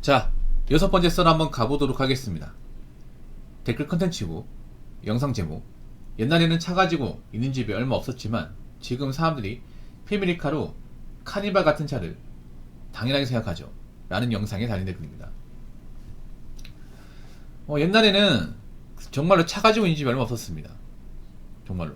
자, 6번째 썰 한번 가보도록 하겠습니다. 댓글 컨텐츠고 영상 제목. 옛날에는 차 가지고 있는 집이 얼마 없었지만 지금 사람들이 패밀리카로 카니발 같은 차를 당연하게 생각하죠 라는 영상에 달린 댓글입니다. 옛날에는 정말로 차 가지고 있는 집이 얼마 없었습니다. 정말로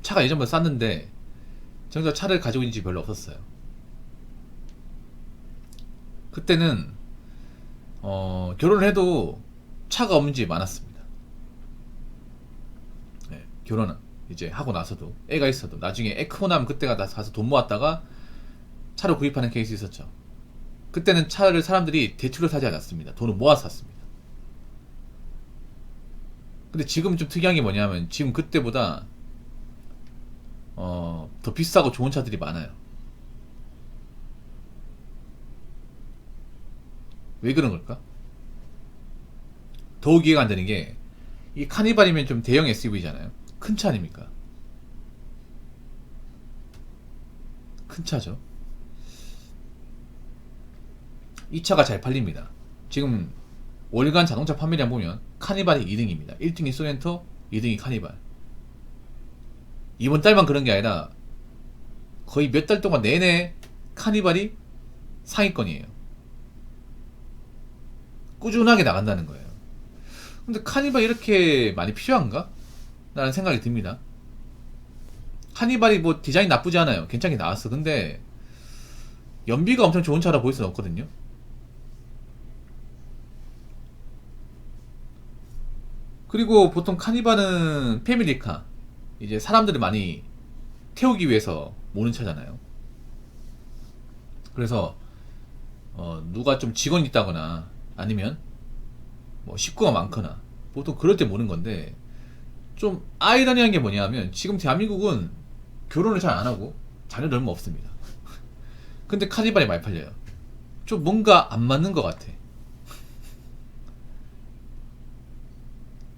차가 예전보다 쌌는데 정작 차를 가지고 있는 집이 별로 없었어요. 그때는 결혼을 해도 차가 없는 집이 많았습니다. 네, 결혼은 이제 하고 나서도 애가 있어도 나중에 애 크고 나면 그때가 가서 돈 모았다가 차를 구입하는 케이스 있었죠. 그때는 차를 사람들이 대출로 사지 않았습니다. 돈을 모아서 샀습니다. 근데 지금 좀 특이한 게 뭐냐면 지금 그때보다 더 비싸고 좋은 차들이 많아요. 왜 그런 걸까? 더욱 이해가 안 되는 게, 이 카니발이면 좀 대형 SUV잖아요. 큰 차 아닙니까? 큰 차죠. 이 차가 잘 팔립니다. 지금 월간 자동차 판매량 보면 카니발이 2등입니다. 1등이 소렌토, 2등이 카니발. 이번 달만 그런 게 아니라 거의 몇 달 동안 내내 카니발이 상위권이에요. 꾸준하게 나간다는 거예요. 근데 카니발 이렇게 많이 필요한가? 라는 생각이 듭니다. 카니발이 뭐 디자인 나쁘지 않아요. 괜찮게 나왔어. 근데 연비가 엄청 좋은 차라 보일 수는 없거든요. 그리고 보통 카니발은 패밀리카, 이제 사람들을 많이 태우기 위해서 모는 차잖아요. 그래서 누가 좀 직원이 있다거나 아니면 뭐 식구가 많거나 보통 그럴 때 모는 건데, 좀 아이러니한 게 뭐냐면 지금 대한민국은 결혼을 잘 안 하고 자녀도 얼마 없습니다. 근데 카니발이 많이 팔려요. 좀 뭔가 안 맞는 것 같아.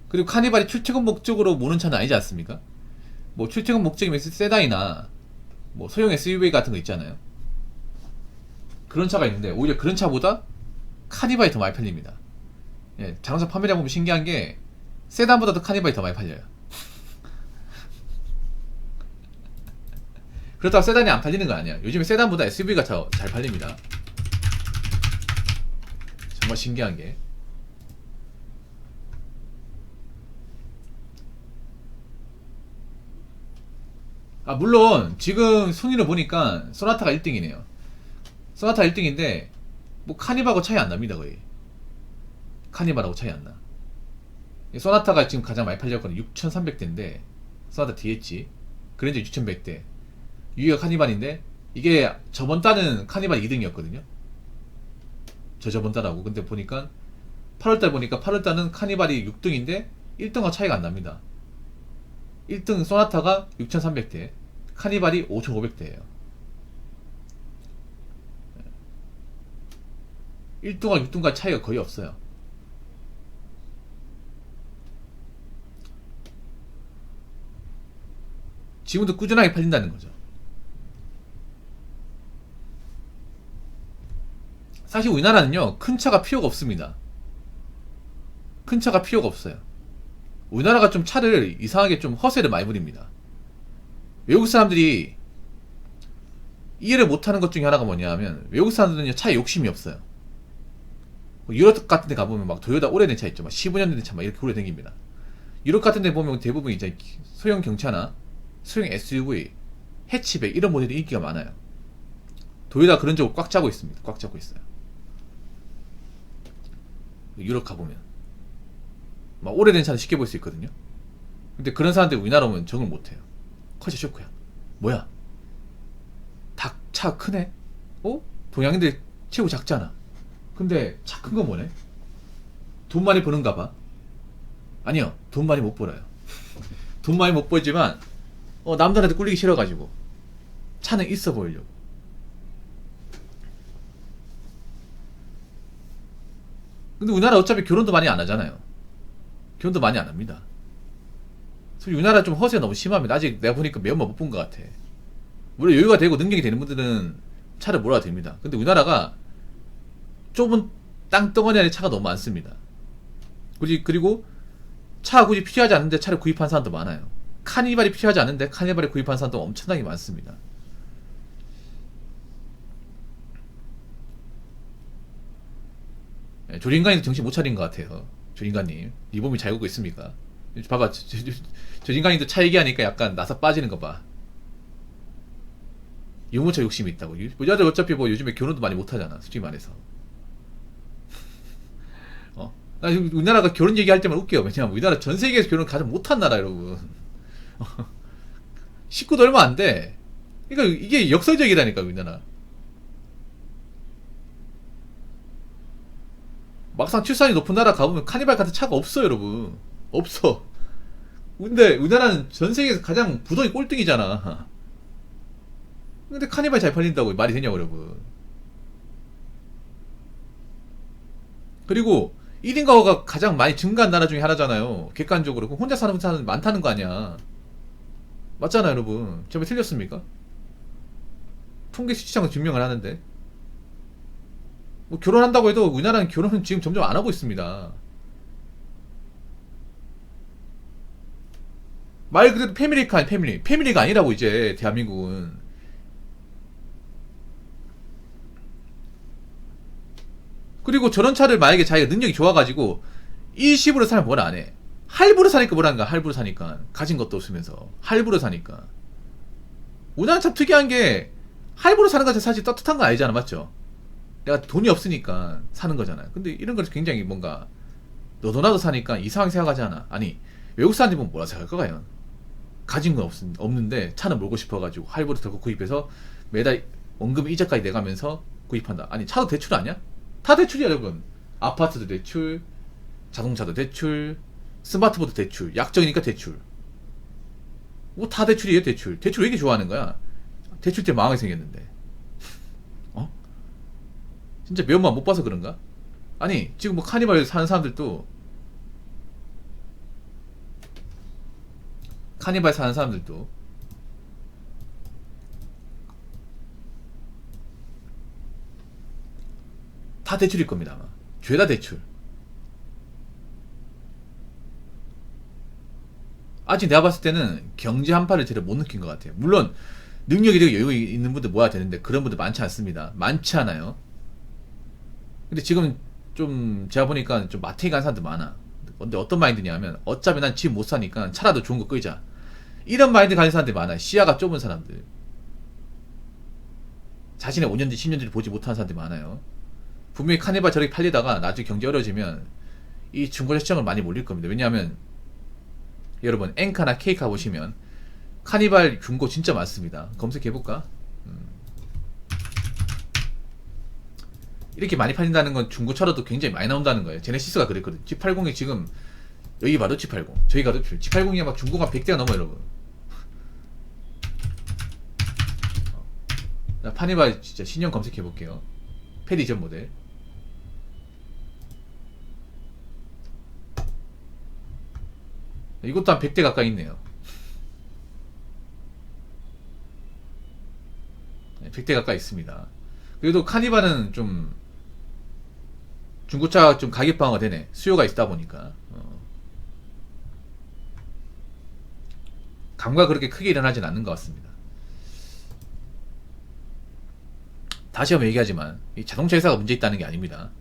그리고 카니발이 출퇴근 목적으로 모는 차는 아니지 않습니까? 뭐 출퇴근 목적이면 세단이나 뭐 소형 SUV 같은 거 있잖아요. 그런 차가 있는데 오히려 그런 차보다 카니발이 더 많이 팔립니다. 예, 자동차 판매량 보면 신기한 게 세단보다도 카니발이 더 많이 팔려요. 그렇다고 세단이 안 팔리는 거 아니야. 요즘에 세단보다 SUV가 더 잘 팔립니다. 정말 신기한 게, 물론 지금 순위를 보니까 소나타가 1등이네요. 소나타 1등인데 뭐 카니발하고 차이 안 납니다. 거의 카니발하고 차이 안 나. 소나타가 지금 가장 많이 팔렸거든요. 6,300대인데 소나타 DH 그랜저 6,100대, 유효 카니발인데 이게 저번 달은 카니발 2등이었거든요. 저번 달하고. 근데 보니까 8월달 보니까 8월달은 카니발이 6등인데 1등과 차이가 안 납니다. 1등 소나타가 6,300대, 카니발이 5,500대예요. 1등과 6등과 차이가 거의 없어요. 지금도 꾸준하게 팔린다는 거죠. 사실 우리나라는요, 큰 차가 필요가 없습니다. 큰 차가 필요가 없어요. 우리나라가 좀 차를 이상하게 좀 허세를 많이 부립니다. 외국 사람들이 이해를 못하는 것 중에 하나가 뭐냐면, 외국 사람들은요 차에 욕심이 없어요. 유럽 같은 데 가보면 막 도요타 오래된 차 있죠. 막 15년 된 차 막 이렇게 오래 댕깁니다. 유럽 같은 데 보면 대부분 이제 소형 경차나 소형 SUV, 해치백 이런 모델이 인기가 많아요. 도요타 그런 쪽을 꽉 잡고 있습니다. 꽉 잡고 있어요. 유럽 가보면 막 오래된 차를 쉽게 볼 수 있거든요. 근데 그런 사람들이 우리나라 오면 적응 못해요. 커져 쇼크야. 뭐야? 차 크네? 동양인들 체구 작잖아. 근데 차 큰 거 뭐네? 돈 많이 버는가 봐. 아니요, 돈 많이 못 벌어요. 돈 많이 못 벌지만 남들한테 꿀리기 싫어가지고 차는 있어 보이려고. 근데 우리나라 어차피 결혼도 많이 안 하잖아요. 결혼도 많이 안 합니다. 우리나라 좀 허세가 너무 심합니다. 아직 내가 보니까 매운맛 못 본 것 같아. 물론 여유가 되고 능력이 되는 분들은 차를 몰아도 됩니다. 근데 우리나라가 좁은 땅덩어리 안에 차가 너무 많습니다. 그리고 차가 굳이 필요하지 않은데 차를 구입한 사람도 많아요. 카니발이 필요하지 않은데 카니발을 구입한 사람도 엄청나게 많습니다. 조린가님 정신 못 차린 것 같아요. 조린가님 리봄이 잘 걷고 있습니까? 봐봐, 조린가님도 차 얘기하니까 약간 나사 빠지는 거 봐. 유모차 욕심이 있다고. 여자들 어차피 뭐 요즘에 결혼도 많이 못 하잖아, 솔직히 말해서. 나 지금 우리나라가 결혼 얘기할 때만 웃겨요. 왜냐면 우리나라 전 세계에서 결혼 가장 못한 나라, 여러분. 식구도 얼마 안 돼. 그러니까 이게 역설적이라니까, 우리나라. 막상 출산이 높은 나라 가보면 카니발 같은 차가 없어, 여러분. 없어. 근데 우리나라는 전 세계에서 가장 부동이 꼴등이잖아. 근데 카니발 잘 팔린다고 말이 되냐고, 여러분. 그리고 1인 가구가 가장 많이 증가한 나라 중에 하나잖아요. 객관적으로. 그럼 혼자 사는 사람이 많다는 거 아니야. 맞잖아요, 여러분. 제가 틀렸습니까? 통계 수치상은 증명을 하는데. 뭐 결혼한다고 해도 우리나라는 결혼은 지금 점점 안 하고 있습니다. 말 그대로 패밀리카 아니 패밀리가 아니라고 이제 대한민국은. 그리고 저런 차를 만약에 자기가 능력이 좋아가지고 일시불로 사면 뭘 안 해. 할부로 사니까 뭐라는가. 할부로 사니까 가진 것도 없으면서 할부로 사니까. 우리나라 참 특이한 게 할부로 사는 것은 사실 떳떳한 거 아니잖아, 맞죠? 내가 돈이 없으니까 사는 거잖아요. 근데 이런 걸 굉장히 뭔가 너도나도 사니까 이상하게 생각하지 않아. 아니, 외국 사람들이 보면 뭐라 생각할 거 과연? 가진 건 없는데 차는 몰고 싶어가지고 할부로 더 구입해서 매달 원금 이자까지 내가면서 구입한다. 아니, 차도 대출 아니야? 다 대출이야, 여러분. 아파트도 대출, 자동차도 대출, 스마트폰도 대출, 약정이니까 대출. 뭐 다 대출이에요, 대출. 대출 왜 이렇게 좋아하는 거야? 대출 때 망하게 생겼는데. 어? 진짜 매운맛 못 봐서 그런가? 아니, 지금 뭐 카니발 사는 사람들도 다 대출일 겁니다, 아마. 죄다 대출. 아직 내가 봤을 때는 경제 한파를 제대로 못 느낀 것 같아요. 물론 능력이 되게 여유 있는 분들 모아야 되는데 그런 분들 많지 않습니다. 많지 않아요. 근데 지금 좀 제가 보니까 좀 마탱이 간 사람들 많아. 근데 어떤 마인드냐면 어차피 난 집 못 사니까 차라도 좋은 거 끌자. 이런 마인드 가진 사람들이 많아. 시야가 좁은 사람들. 자신의 5년 뒤 10년 뒤를 보지 못하는 사람들이 많아요. 분명히 카니발 저렇게 팔리다가 나중에 경제 어려워지면 이 중고차 시장을 많이 몰릴 겁니다. 왜냐하면 여러분 엔카나 케이카 보시면 카니발 중고 진짜 많습니다. 검색해볼까? 이렇게 많이 팔린다는 건 중고차로도 굉장히 많이 나온다는 거예요. 제네시스가 그랬거든. G80이 지금 여기 봐도 G80, 저기 가도 G80이 막 중고가 100대가 넘어, 여러분. 나 카니발 진짜 신형 검색해볼게요. 패드 이전 모델. 이것도 한 100대 가까이 있네요. 100대 가까이 있습니다. 그래도 카니발은 좀 중고차 좀 가격 방어가 되네. 수요가 있다 보니까. 감과 그렇게 크게 일어나진 않는 것 같습니다. 다시 한번 얘기하지만 이 자동차 회사가 문제 있다는 게 아닙니다.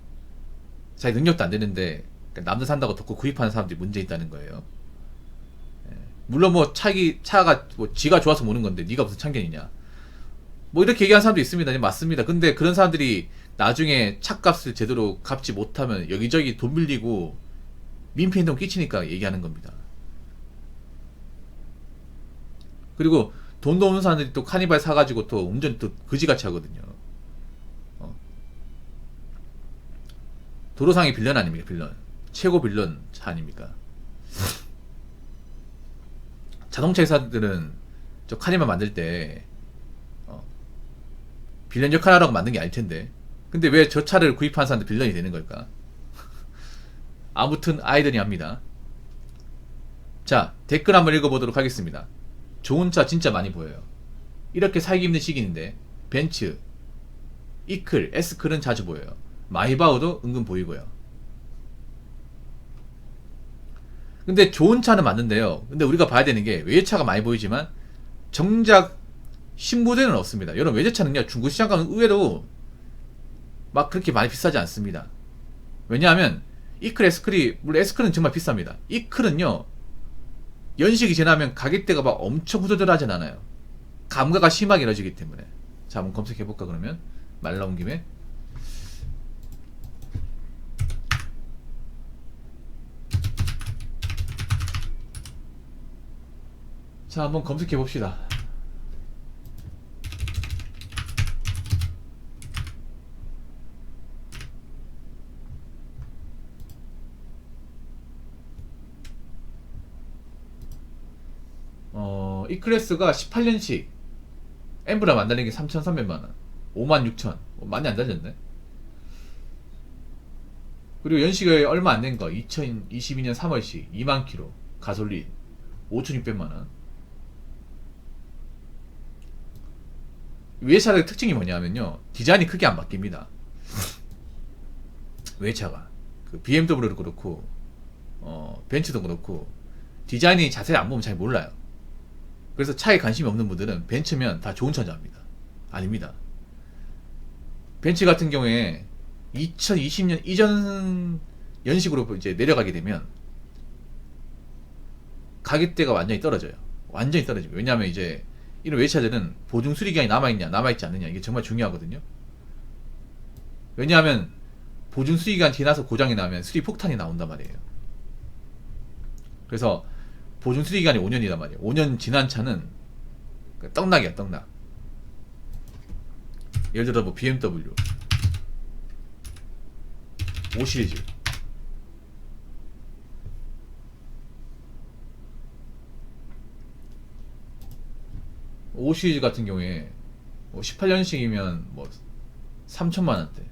자기 능력도 안 되는데 남들 산다고 덮고 구입하는 사람들이 문제 있다는 거예요. 물론 뭐 차가 뭐 지가 좋아서 모는 건데 네가 무슨 참견이냐, 뭐 이렇게 얘기하는 사람도 있습니다. 맞습니다. 근데 그런 사람들이 나중에 차값을 제대로 갚지 못하면 여기저기 돈 빌리고 민폐행동 끼치니까 얘기하는 겁니다. 그리고 돈도 없는 사람들이 또 카니발 사가지고 또 운전 또 그지같이 하거든요. 도로상의 빌런 아닙니까? 빌런. 최고 빌런 차 아닙니까? 자동차 회사들은 저 카니발 만들 때 빌런 역할하라고 만든 게 아닐 텐데, 근데 왜 저 차를 구입한 사람들 빌런이 되는 걸까? 아무튼 아이러니합니다. 자, 댓글 한번 읽어보도록 하겠습니다. 좋은 차 진짜 많이 보여요. 이렇게 살기 힘든 시기인데 벤츠, 이클, S클은 자주 보여요. 마이바흐도 은근 보이고요. 근데 좋은 차는 맞는데요. 근데 우리가 봐야 되는 게 외제차가 많이 보이지만 정작 신모델은 없습니다. 여러분 외제차는요 중고 시장 가면 의외로 막 그렇게 많이 비싸지 않습니다. 왜냐하면 이클 에스클이 물론 에스클은 정말 비쌉니다. 이클은요 연식이 지나면 가격대가 막 엄청 후덜덜하진 않아요. 감가가 심하게 이루어지기 때문에. 자 한번 검색해볼까 그러면 말 나온 김에. 자 한번 검색해봅시다. 이 클래스가 18년식 엠브라 만드는 게 3,300만원 56,000 많이 안 달렸네. 그리고 연식이 얼마 안 된 거 2022년 3월식 2만 킬로 가솔린 5,600만원. 외차의 특징이 뭐냐면요 디자인이 크게 안 바뀝니다. 외차가 그 BMW도 그렇고 벤츠도 그렇고 디자인이 자세히 안 보면 잘 몰라요. 그래서 차에 관심이 없는 분들은 벤츠면 다 좋은 차인 줄 압니다. 아닙니다. 벤츠 같은 경우에 2020년 이전 연식으로 이제 내려가게 되면 가격대가 완전히 떨어져요. 완전히 떨어집니다. 왜냐하면 이제 이런 외차들은 보증 수리 기간이 남아있냐 남아있지 않느냐 이게 정말 중요하거든요. 왜냐하면 보증 수리 기간 지나서 고장이 나면 수리 폭탄이 나온단 말이에요. 그래서 보증 수리 기간이 5년이란 말이에요. 5년 지난 차는 떡락이야 떡락. 예를 들어 뭐 BMW 5 시리즈 같은 경우에 뭐 18년식이면 뭐 3천만원대.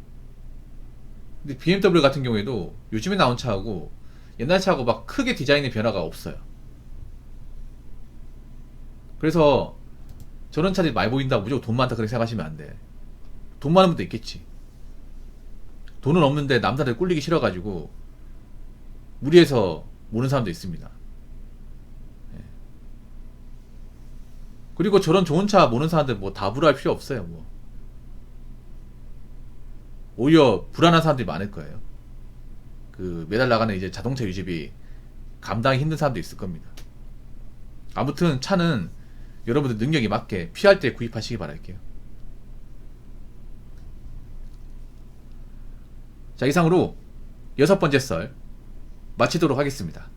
근데 BMW 같은 경우에도 요즘에 나온 차하고 옛날 차하고 막 크게 디자인의 변화가 없어요. 그래서 저런 차들이 많이 보인다고 무조건 돈 많다 그렇게 생각하시면 안 돼. 돈 많은 분도 있겠지. 돈은 없는데 남자들 꿀리기 싫어가지고 무리해서 모는 사람도 있습니다. 예. 그리고 저런 좋은 차 모는 사람들 뭐 다 불화할 필요 없어요. 뭐 오히려 불안한 사람들이 많을 거예요. 그 매달 나가는 이제 자동차 유지비 감당이 힘든 사람도 있을 겁니다. 아무튼 차는 여러분들 능력에 맞게 피할 때 구입하시기 바랄게요. 자 이상으로 6번째 썰 마치도록 하겠습니다.